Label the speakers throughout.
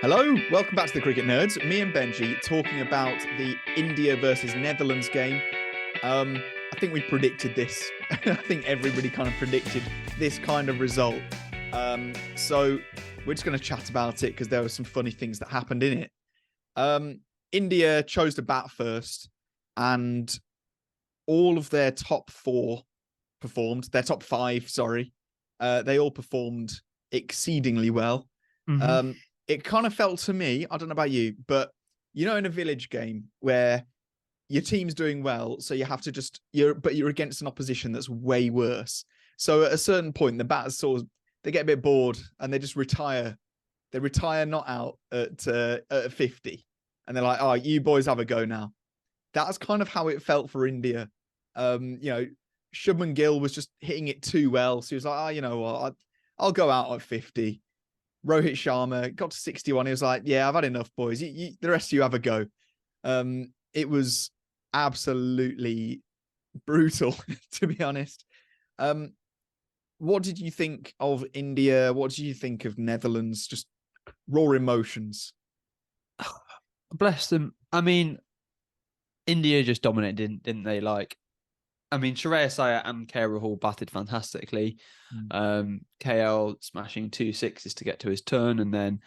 Speaker 1: Hello, welcome back to the Cricket Nerds. Me and Benji talking about the India versus Netherlands game. I think we predicted this. I think everybody kind of predicted this kind of result. So we're just going to chat about it because there were some funny things that happened in it. India chose to bat first, and all of their top four performed. Their top five, sorry. They all performed exceedingly well.
Speaker 2: Mm-hmm.
Speaker 1: It kind of felt to me, I don't know about you, but in a village game where your team's doing well, so you have to you're against an opposition that's way worse. So at a certain point, the batters they get a bit bored and they just retire. They retire not out at 50, and they're like, "Oh, you boys have a go now." That's kind of how it felt for India. Shubman Gill was just hitting it too well, so he was like, "Oh, you know what? I'll go out at 50." Rohit Sharma got to 61. He was like, "Yeah, I've had enough, boys. The rest of you have a go." It was absolutely brutal, to be honest. What did you think of India? What did you think of Netherlands? Just raw emotions.
Speaker 2: Bless them. I mean, India just dominated, didn't they? Shreyas Iyer and KL Rahul batted fantastically. KL smashing 2 sixes to get to his turn and then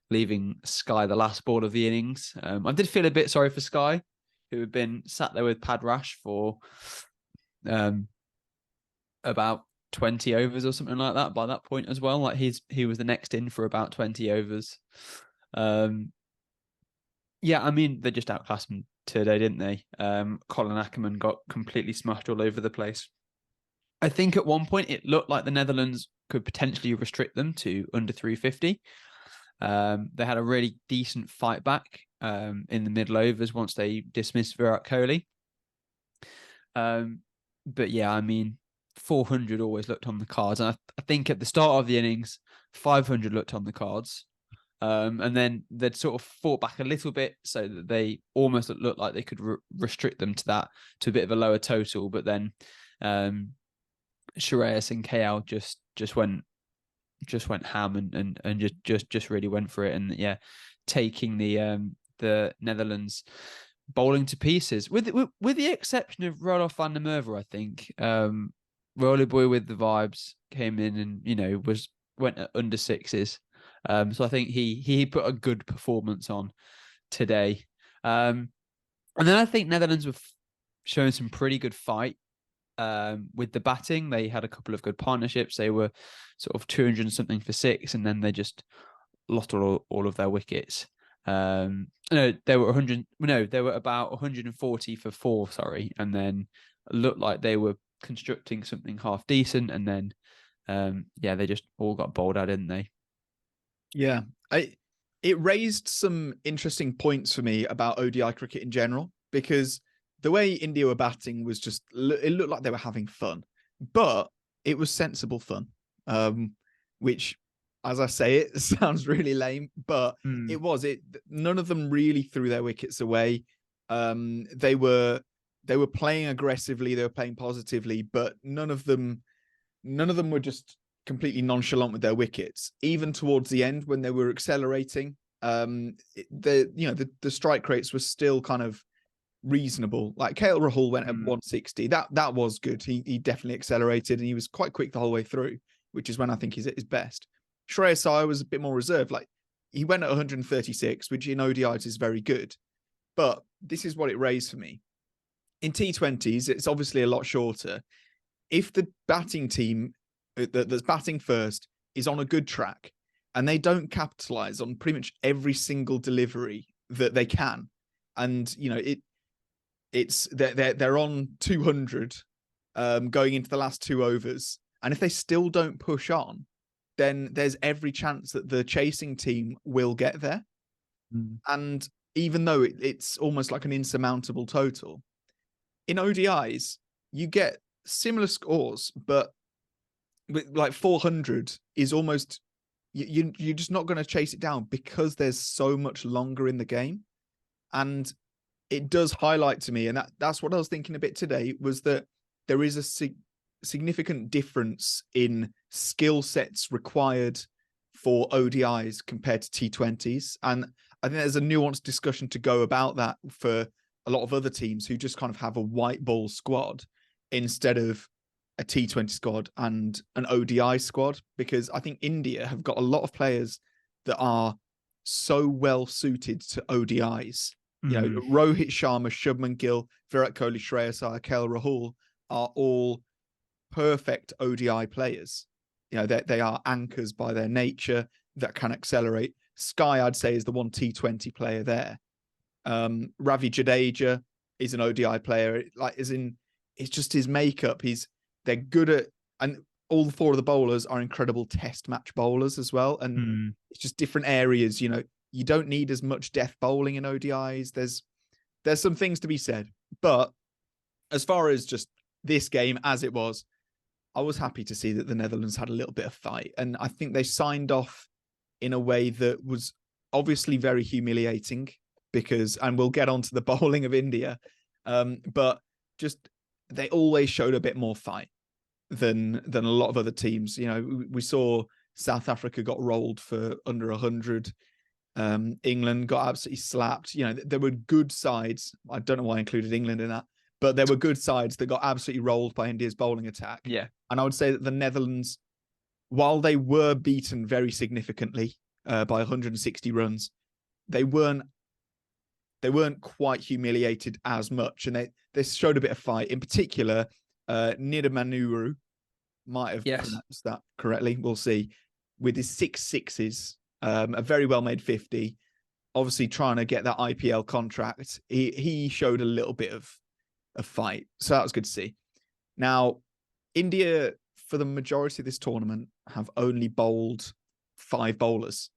Speaker 2: leaving Sky the last ball of the innings. I did feel a bit sorry for Sky, who had been sat there with Pad Rash for about 20 overs or something like that by that point as well. Like he was the next in for about 20 overs. Yeah, I mean, they just outclassed him today, didn't they? Colin Ackerman got completely smashed all over the place. I think at one point it looked like the Netherlands could potentially restrict them to under 350. They had a really decent fight back in the middle overs once they dismissed Virat Kohli. But yeah, I mean, 400 always looked on the cards. And I think at the start of the innings, 500 looked on the cards. And then they'd sort of fought back a little bit so that they almost looked like they could restrict them to a bit of a lower total. But then Shreyas and KL just went ham and just really went for it. And yeah, taking the Netherlands bowling to pieces with the exception of Roloff van der Merwe, I think. Roller Boy with the vibes came in and went at under sixes. So I think he put a good performance on today. And then I think Netherlands were showing some pretty good fight with the batting. They had a couple of good partnerships. They were sort of 200 and something for 6, and then they just lost all of their wickets. They were 100. No, they were about 140 for 4. Sorry, and then looked like they were constructing something half decent, and then they just all got bowled out, didn't they?
Speaker 1: Yeah, it raised some interesting points for me about ODI cricket in general, because the way India were batting was just, it looked like they were having fun, but it was sensible fun, which, as I say, it sounds really lame, but it was. None of them really threw their wickets away. They were playing aggressively, they were playing positively, but none of them were just completely nonchalant with their wickets. Even towards the end, when they were accelerating, the strike rates were still kind of reasonable. Like KL Rahul went at 160. That was good. He definitely accelerated and he was quite quick the whole way through, which is when I think he's at his best. Shreyas Iyer was a bit more reserved. Like, he went at 136, which in ODIs is very good. But this is what it raised for me. In T20s, it's obviously a lot shorter. If the batting team that's batting first is on a good track and they don't capitalize on pretty much every single delivery that they can, and they're on 200 going into the last 2 overs, and if they still don't push on, then there's every chance that the chasing team will get there. And even though it's almost like an insurmountable total, in ODIs you get similar scores, but like 400 is almost, you're just not going to chase it down because there's so much longer in the game. And it does highlight to me, and that's what I was thinking a bit today, was that there is a significant difference in skill sets required for ODIs compared to T20s. And I think there's a nuanced discussion to go about that for a lot of other teams who just kind of have a white ball squad instead of a T20 squad and an ODI squad, because I think India have got a lot of players that are so well suited to ODIs. You know, Rohit Sharma, Shubman Gill, Virat Kohli, Shreyas Iyer, KL Rahul are all perfect ODI players. You know, they are anchors by their nature that can accelerate. Sky, I'd say, is the one T20 player there. Ravi Jadeja is an ODI player. Like, it's just his makeup. They're good at, and all four of the bowlers are incredible test match bowlers as well. And it's just different areas. You know, you don't need as much death bowling in ODIs. There's some things to be said. But as far as just this game as it was, I was happy to see that the Netherlands had a little bit of fight. And I think they signed off in a way that was obviously very humiliating and we'll get onto the bowling of India. But just, they always showed a bit more fight than a lot of other teams. You know, we saw South Africa got rolled for under 100. England got absolutely slapped. You know, there were good sides. I don't know why I included England in that, but there were good sides that got absolutely rolled by India's bowling attack.
Speaker 2: Yeah.
Speaker 1: And I would say that the Netherlands, while they were beaten very significantly by 160 runs, they weren't quite humiliated as much. And they showed a bit of fight. In particular, Nida Manuru might have pronounced that correctly. We'll see. With his 6 sixes, a very well-made 50, obviously trying to get that IPL contract. He showed a little bit of a fight. So that was good to see. Now, India, for the majority of this tournament, have only bowled 5 bowlers.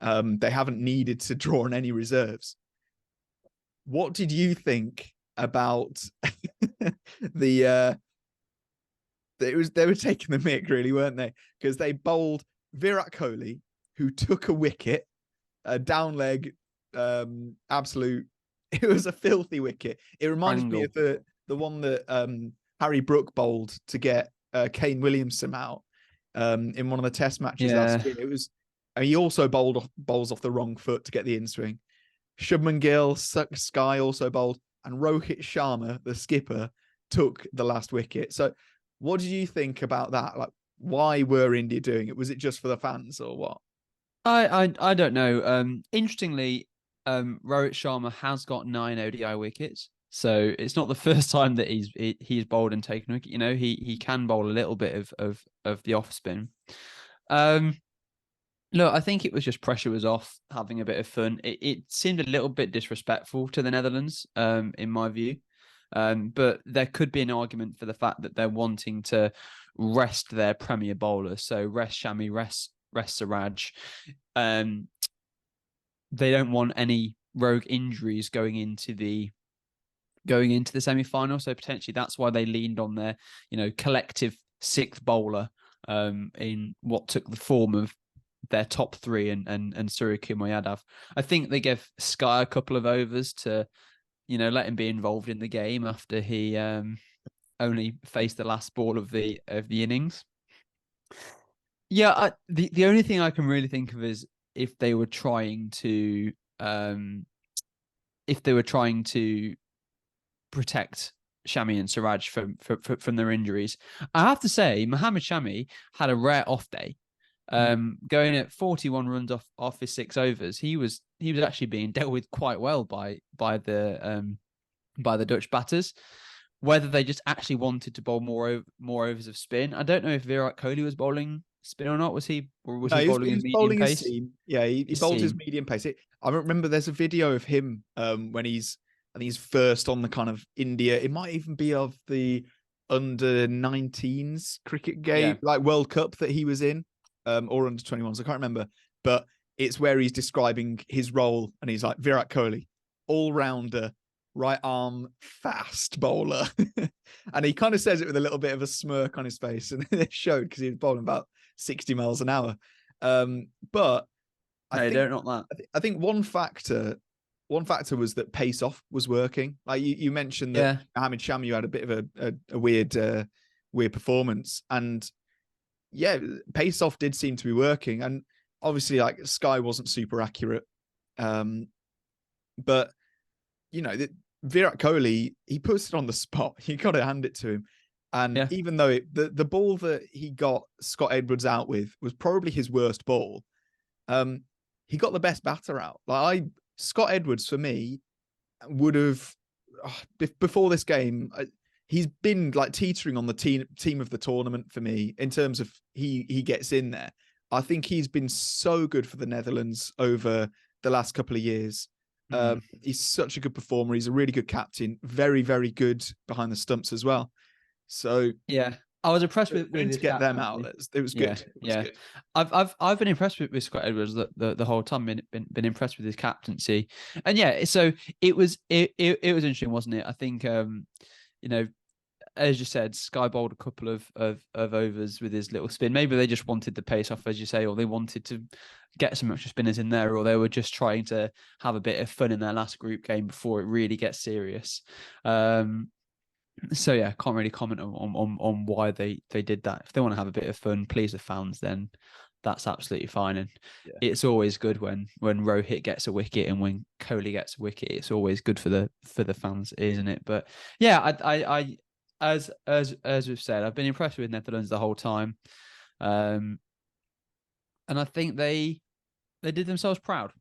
Speaker 1: They haven't needed to draw on any reserves. What did you think about they were taking the mick, really, weren't they? Because they bowled Virat Kohli, who took a wicket, a down leg, absolute. It was a filthy wicket. It reminds me of the one that Harry Brook bowled to get Kane Williamson out in one of the Test matches last year. It was. And he also bowls off the wrong foot to get the in swing. Shubman Gill, Sky also bowled, and Rohit Sharma, the skipper, took the last wicket. So, what did you think about that? Like, why were India doing it? Was it just for the fans or what?
Speaker 2: I don't know. Interestingly, Rohit Sharma has got 9 ODI wickets, so it's not the first time that he's bowled and taken a wicket. You know, he can bowl a little bit of the off spin. Look, I think it was just pressure was off, having a bit of fun. It seemed a little bit disrespectful to the Netherlands, in my view. But there could be an argument for the fact that they're wanting to rest their premier bowlers. So rest Shami, rest Siraj. They don't want any rogue injuries going into the semi-final. So potentially that's why they leaned on their, collective 6th bowler in what took the form of their top 3 and Surya Kumar Yadav. I think they gave Sky a couple of overs to, let him be involved in the game after he only faced the last ball of the innings. Yeah, the only thing I can really think of is if they were trying to protect Shami and Siraj from their injuries. I have to say, Mohammad Shami had a rare off day. Going at 41 runs off his 6 overs, he was actually being dealt with quite well by the Dutch batters. Whether they just actually wanted to bowl more overs of spin, I don't know if Virat Kohli was bowling spin or not. Was he bowling his medium pace?
Speaker 1: Yeah, he bowled his medium pace. I remember there's a video of him when I think he's first on the kind of India. It might even be of the under 19s cricket game, like World Cup that he was in. Or under 21s, I can't remember, but it's where he's describing his role, and he's like, Virat Kohli, all-rounder, right arm, fast bowler. And he kind of says it with a little bit of a smirk on his face, and it showed because he was bowling about 60 miles an hour. But I think one factor was that pace off was working. Like you mentioned that Mohammad Shami had a bit of a weird performance, and pace off did seem to be working. And obviously, like Sky wasn't super accurate, but you know, Virat Kohli, he puts it on the spot. You got to hand it to him. And even though the ball that he got Scott Edwards out with was probably his worst ball, he got the best batter out. Like Scott Edwards for me would have before this game. He's been like teetering on the team of the tournament for me in terms of he gets in there. I think he's been so good for the Netherlands over the last couple of years. He's such a good performer. He's a really good captain. Very, very good behind the stumps as well. So
Speaker 2: yeah, I was impressed with
Speaker 1: to get them out. It was good.
Speaker 2: Good. I've been impressed with Scott Edwards the whole time. Been impressed with his captaincy, and yeah. So it was interesting, wasn't it? I think you know, as you said, Sky bowled a couple of overs with his little spin. Maybe they just wanted the pace off, as you say, or they wanted to get some extra spinners in there, or they were just trying to have a bit of fun in their last group game before it really gets serious. So yeah, can't really comment on why they did that. If they want to have a bit of fun, please the fans, then that's absolutely fine. And it's always good when Rohit gets a wicket and when Kohli gets a wicket. It's always good for the fans, isn't it? But yeah, I as we've said, I've been impressed with Netherlands the whole time, and I think they did themselves proud.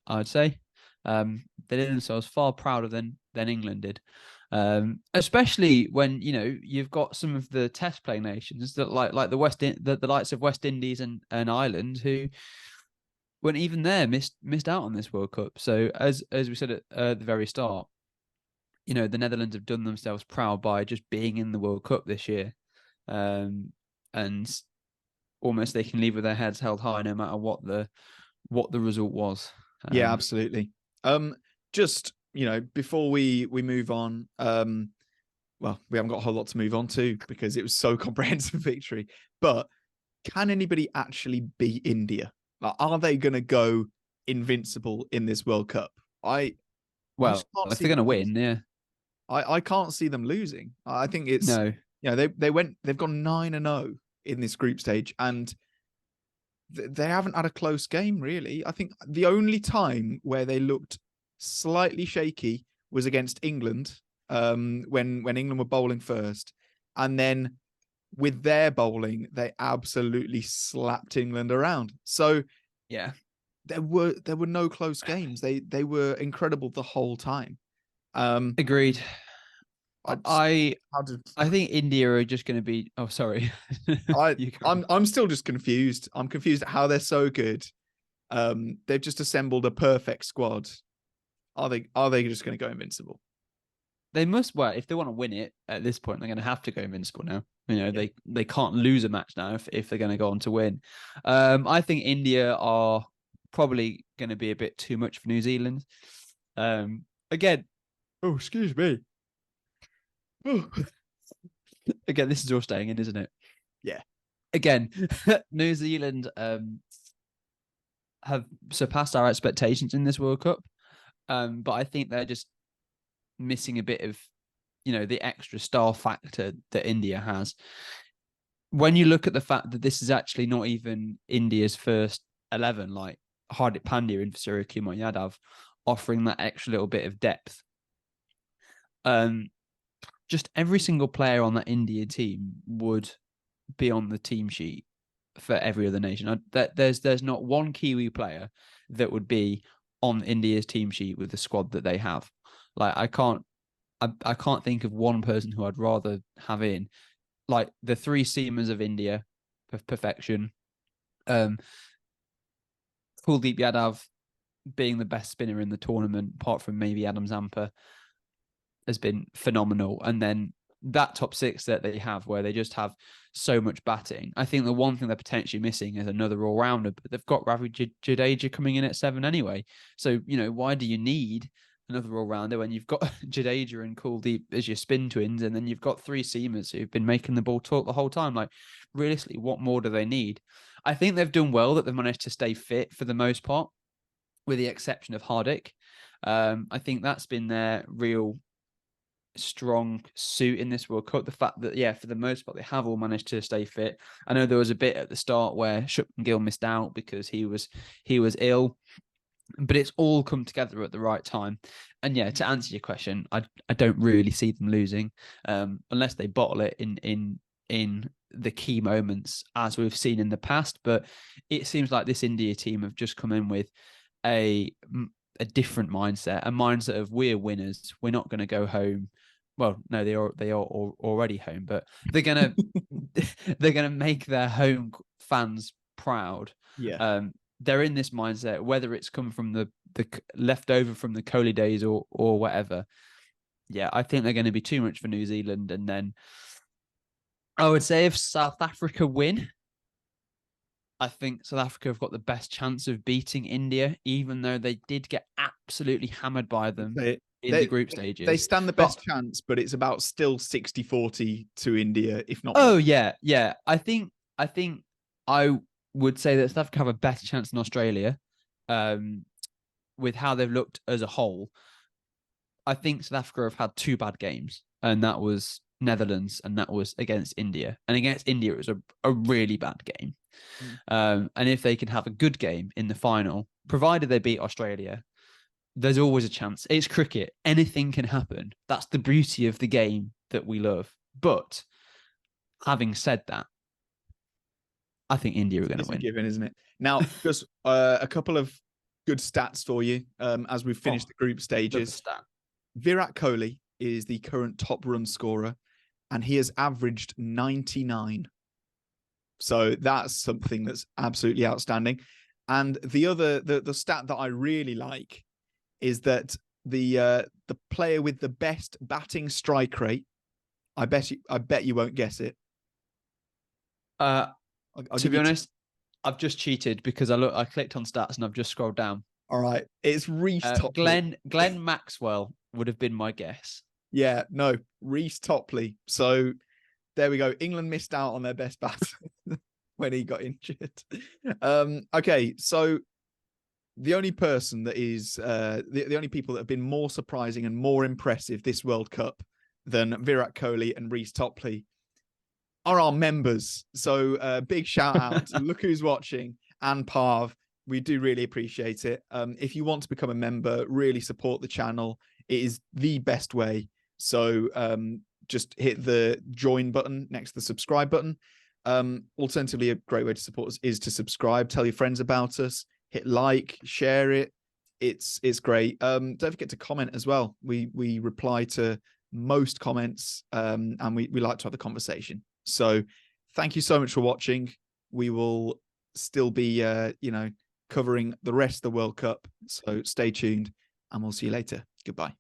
Speaker 2: I'd say they did themselves far prouder than England did. Especially when you've got some of the test play nations that like the likes of West Indies and Ireland, who when even there missed out on this World Cup. So as we said at the very start, the Netherlands have done themselves proud by just being in the World Cup this year, and almost they can leave with their heads held high no matter what the result was.
Speaker 1: Yeah, absolutely. Just before we move on, well, we haven't got a whole lot to move on to because it was so comprehensive victory. But can anybody actually beat India? Like, are they going to go invincible in this World Cup?
Speaker 2: If they're going to win, yeah.
Speaker 1: I can't see them losing. I think it's they've gone 9-0 in this group stage, and they haven't had a close game really. I think the only time where they looked slightly shaky was against England, when England were bowling first, and then with their bowling, they absolutely slapped England around. So
Speaker 2: yeah,
Speaker 1: there were no close games. They were incredible the whole time.
Speaker 2: Agreed. I think India are just going to be. Oh, sorry.
Speaker 1: I'm still just confused. I'm confused at how they're so good. They've just assembled a perfect squad. Are they just going to go invincible?
Speaker 2: They must. Well, if they want to win it at this point, they're going to have to go invincible now. They can't lose a match now if they're going to go on to win. I think India are probably going to be a bit too much for New Zealand. Again, oh, excuse me. Again, this is all staying in, isn't it?
Speaker 1: Yeah.
Speaker 2: Again, New Zealand have surpassed our expectations in this World Cup. But I think they're just missing a bit of, the extra star factor that India has. When you look at the fact that this is actually not even India's first 11, like Hardik Pandya and Suryakumar Yadav, offering that extra little bit of depth. Just every single player on that India team would be on the team sheet for every other nation. There's not one Kiwi player that would be on India's team sheet with the squad that they have. Like I can't think of one person who I'd rather have in. Like the three seamers of India, perfection. Kuldeep Yadav being the best spinner in the tournament, apart from maybe Adam Zampa, has been phenomenal. And then that top six that they have, where they just have so much batting. I think the one thing they're potentially missing is another all-rounder, but they've got Ravi Jadeja coming in at 7 anyway. So, why do you need another all-rounder when you've got Jadeja and Kuldeep as your spin twins, and then you've got three seamers who've been making the ball talk the whole time? Like, realistically, what more do they need? I think they've done well that they've managed to stay fit for the most part, with the exception of Hardik. I think that's been their real strong suit in this World Cup. The fact that, yeah, for the most part, they have all managed to stay fit. I know there was a bit at the start where Shupman Gill missed out because he was ill, but it's all come together at the right time. And yeah, to answer your question, I don't really see them losing, unless they bottle it in the key moments, as we've seen in the past. But it seems like this India team have just come in with a different mindset, a mindset of, we're winners. We're not going to go home. Well, no, they are already home, but they're gonna they're gonna make their home fans proud.
Speaker 1: Yeah.
Speaker 2: They're in this mindset, whether it's come from the leftover from the Kohli days or whatever. Yeah, I think they're going to be too much for New Zealand. And then I would say if South Africa win, I think South Africa have got the best chance of beating India, even though they did get absolutely hammered by them in the group stages.
Speaker 1: They stand the best chance, but it's about still 60-40 to India, if not.
Speaker 2: Oh, more. Yeah. I think I would say that South Africa have a better chance than Australia, with how they've looked as a whole. I think South Africa have had 2 bad games, and that was Netherlands and that was against India. And against India, it was a really bad game. And if they can have a good game in the final, provided they beat Australia, there's always a chance. It's cricket. Anything can happen. That's the beauty of the game that we love. But having said that, I think India are going to win.
Speaker 1: It's a given, isn't it? Now, just a couple of good stats for you as we've finished the group stages. Virat Kohli is the current top run scorer, and he has averaged 99. So that's something that's absolutely outstanding. And the stat that I really like is that the player with the best batting strike rate, I bet you won't guess it.
Speaker 2: To be honest, I've just cheated because I clicked on stats and I've just scrolled down.
Speaker 1: All right, it's Reece Topley.
Speaker 2: Glenn Maxwell would have been my guess.
Speaker 1: Yeah, no, Reece Topley. So there we go. England missed out on their best bat when he got injured. Okay, so the only person that is the only people that have been more surprising and more impressive this World Cup than Virat Kohli and Reece Topley are our members. So big shout out to Look Who's Watching and Parv. We do really appreciate it. If you want to become a member, really support the channel. It is the best way. So just hit the join button next to the subscribe button. Alternatively, a great way to support us is to subscribe. Tell your friends about us. Hit like, share it. It's great. Don't forget to comment as well. We reply to most comments, and we like to have the conversation. So thank you so much for watching. We will still be covering the rest of the World Cup. So stay tuned, and we'll see you later. Goodbye.